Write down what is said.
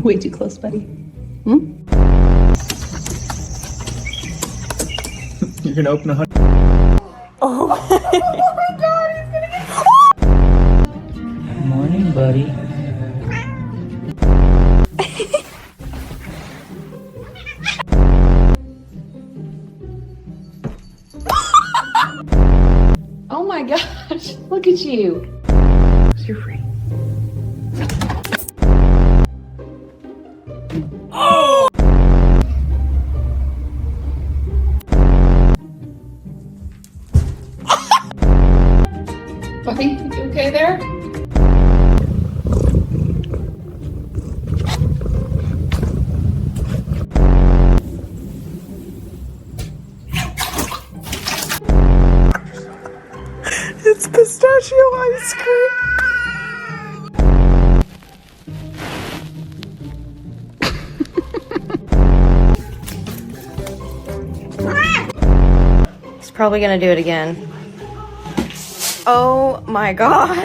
Way too close, buddy. Hmm? You're gonna open a Oh. my god, he's gonna get... Good morning, buddy. Oh my gosh, look at you. You're free. Buddy, you okay there? It's pistachio ice cream. He's probably gonna do it again. Oh my god.